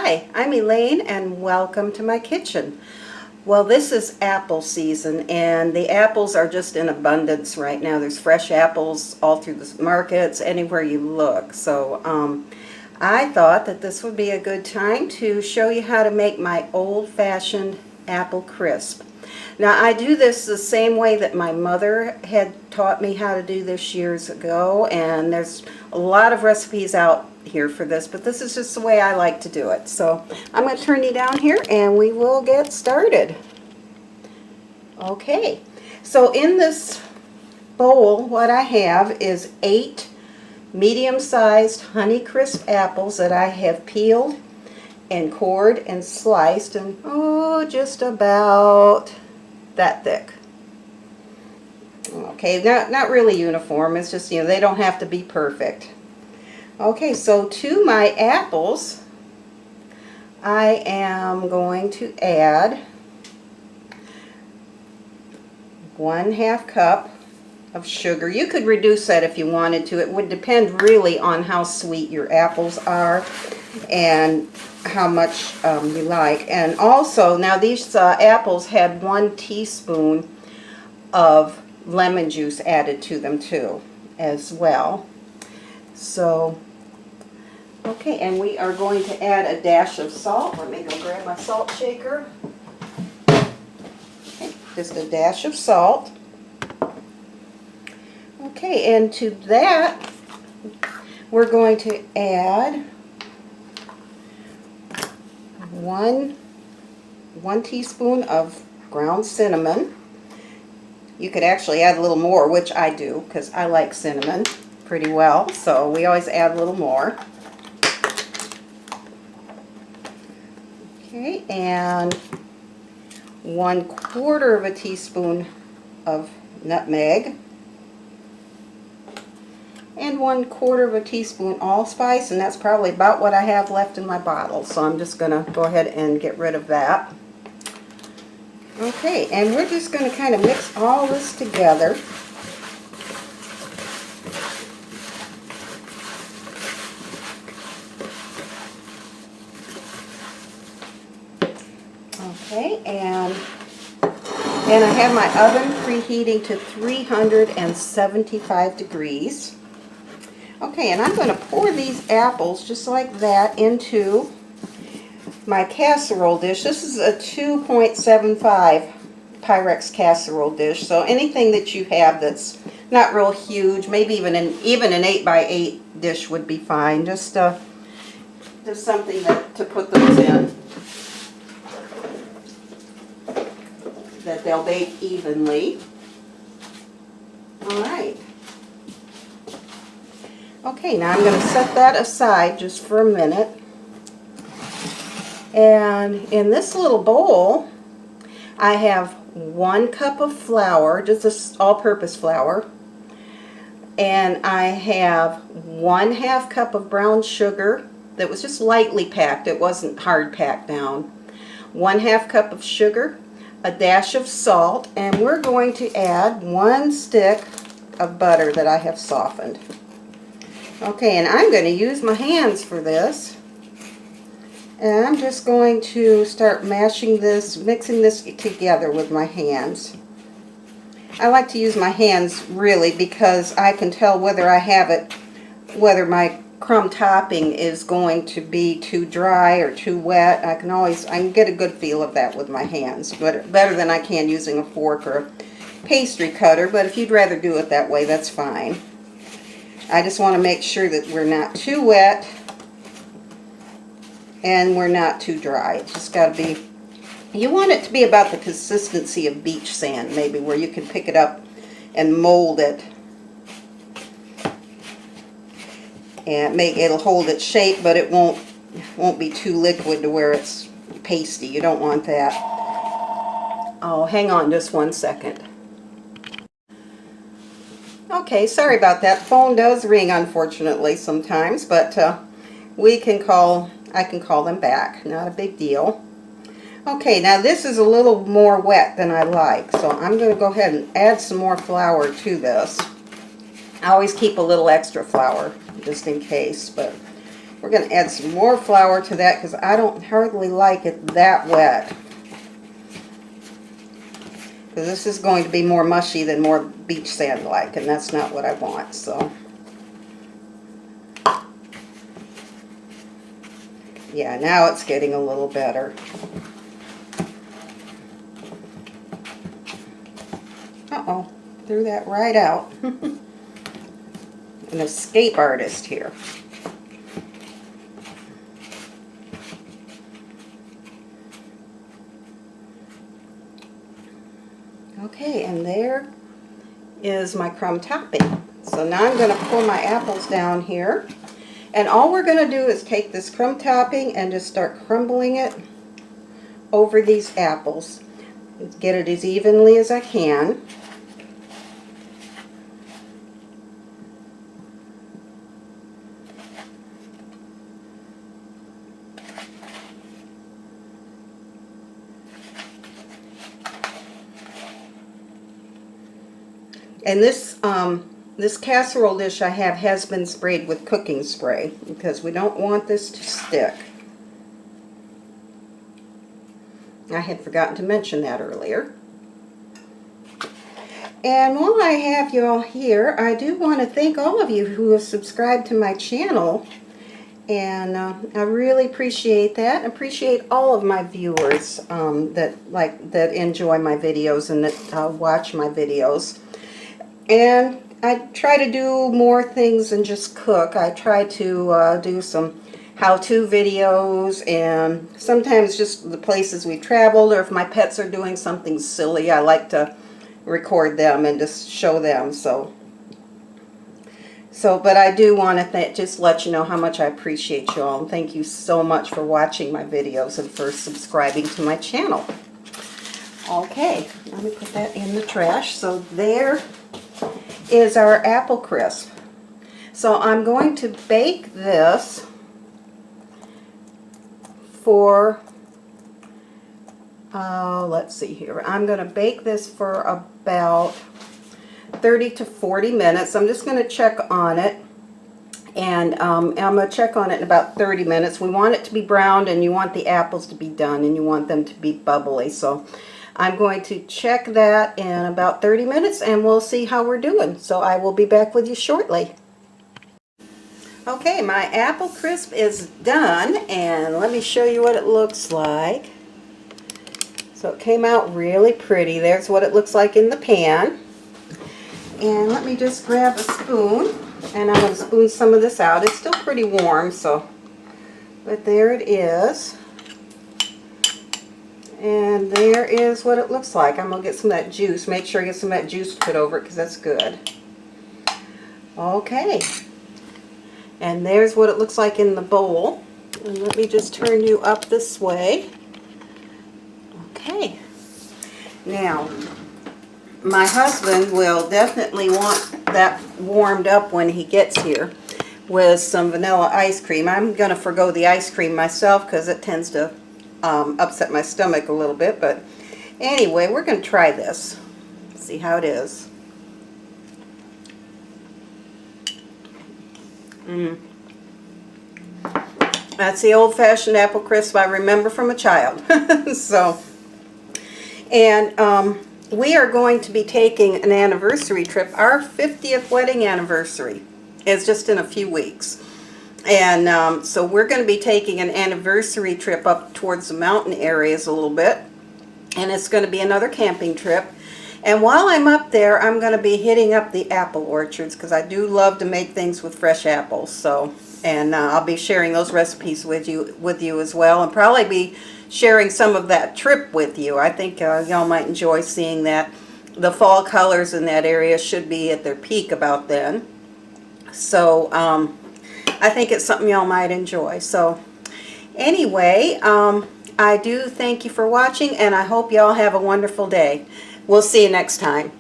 Hi, I'm Elaine and welcome to my kitchen. Well, this is apple season and the apples are just in abundance right now. There's fresh apples all through the markets, anywhere you look. So I thought that this would be a good time to show you how to make my old-fashioned apple crisp. Now I do this the same way that my mother had taught me how to do this years ago, and there's a lot of recipes out here for this, but this is just the way I like to do it. So I'm going to turn you down here and we will get started. Okay, so in this bowl what I have is 8 medium-sized Honeycrisp apples that I have peeled and cored and sliced, and just about that thick. Okay, not really uniform, it's just, they don't have to be perfect. Okay, so to my apples, I am going to add 1/2 cup of sugar. You could reduce that if you wanted to. It would depend really on how sweet your apples are and how much you like. And also, now these apples had 1 teaspoon of lemon juice added to them too, as well. So, okay, and we are going to add a dash of salt. Let me go grab my salt shaker. Okay, just a dash of salt. Okay, and to that, we're going to add one teaspoon of ground cinnamon. You could actually add a little more, which I do, because I like cinnamon pretty well, so we always add a little more. Okay, and 1/4 teaspoon of nutmeg, and 1/4 teaspoon allspice, and that's probably about what I have left in my bottle, so I'm just going to go ahead and get rid of that. Okay, and we're just going to kind of mix all this together. Okay, and I have my oven preheating to 375 degrees. Okay, and I'm going to pour these apples just like that into my casserole dish. This is a 2.75 Pyrex casserole dish, so anything that you have that's not real huge, maybe even an 8x8 dish would be fine. Just something to put those in, that they'll bake evenly. Alright. Okay, now I'm going to set that aside just for a minute. And in this little bowl, I have 1 cup of flour, just this all-purpose flour, and I have 1/2 cup of brown sugar that was just lightly packed. It wasn't hard packed down. 1/2 cup of sugar, a dash of salt, and we're going to add 1 stick of butter that I have softened. Okay, and I'm going to use my hands for this. And I'm just going to start mixing this together with my hands. I like to use my hands really because I can tell whether I have it, whether my crumb topping is going to be too dry or too wet. I can get a good feel of that with my hands, but better than I can using a fork or a pastry cutter. But if you'd rather do it that way, that's fine. I just want to make sure that we're not too wet and we're not too dry. It's just got to be, you want it to be about the consistency of beach sand, maybe, where you can pick it up and mold it. And it'll hold its shape, but it won't be too liquid to where it's pasty. You don't want that. Oh, hang on just 1 second. Okay, sorry about that. Phone does ring, unfortunately, sometimes, but I can call them back. Not a big deal. Okay, now this is a little more wet than I like, so I'm going to go ahead and add some more flour to this. I always keep a little extra flour just in case, but We're going to add some more flour to that because I don't hardly like it that wet. Because this is going to be more mushy than more beach sand like, and that's not what I want. So yeah, now it's getting a little better. Uh-oh, threw that right out. An escape artist here. Okay, and there is my crumb topping. So now I'm going to pour my apples down here. And all we're going to do is take this crumb topping and just start crumbling it over these apples. Get it as evenly as I can. And this casserole dish I have has been sprayed with cooking spray because we don't want this to stick. I had forgotten to mention that earlier. And while I have you all here, I do want to thank all of you who have subscribed to my channel. And I really appreciate that. I appreciate all of my viewers that enjoy my videos and that watch my videos. And I try to do more things than just cook. I try to do some how-to videos, and sometimes just the places we traveled, or if my pets are doing something silly, I like to record them and just show them. But I do want to just let you know how much I appreciate you all, and thank you so much for watching my videos and for subscribing to my channel. Okay, let me put that in the trash. So there is our apple crisp. So I'm going to bake this for, let's see here, I'm going to bake this for about 30 to 40 minutes. I'm just going to check on it, and I'm going to check on it in about 30 minutes. We want it to be browned, and you want the apples to be done, and you want them to be bubbly. So I'm going to check that in about 30 minutes, and we'll see how we're doing. So I will be back with you shortly. Okay, my apple crisp is done, and let me show you what it looks like. So it came out really pretty. There's what it looks like in the pan. And let me just grab a spoon, and I'm going to spoon some of this out. It's still pretty warm, but there it is. And there is what it looks like. I'm going to get some of that juice. Make sure I get some of that juice to put over it because that's good. Okay. And there's what it looks like in the bowl. And let me just turn you up this way. Okay. Now, my husband will definitely want that warmed up when he gets here with some vanilla ice cream. I'm going to forgo the ice cream myself because it tends to upset my stomach a little bit, but anyway, we're going to try this. See how it is. That's the old-fashioned apple crisp I remember from a child. We are going to be taking an anniversary trip. Our 50th wedding anniversary is just in a few weeks. And so we're going to be taking an anniversary trip up towards the mountain areas a little bit. And it's going to be another camping trip. And while I'm up there, I'm going to be hitting up the apple orchards because I do love to make things with fresh apples. And I'll be sharing those recipes with you as well, and probably be sharing some of that trip with you. I think y'all might enjoy seeing that. The fall colors in that area should be at their peak about then. So I think it's something y'all might enjoy. So anyway, I do thank you for watching, and I hope y'all have a wonderful day. We'll see you next time.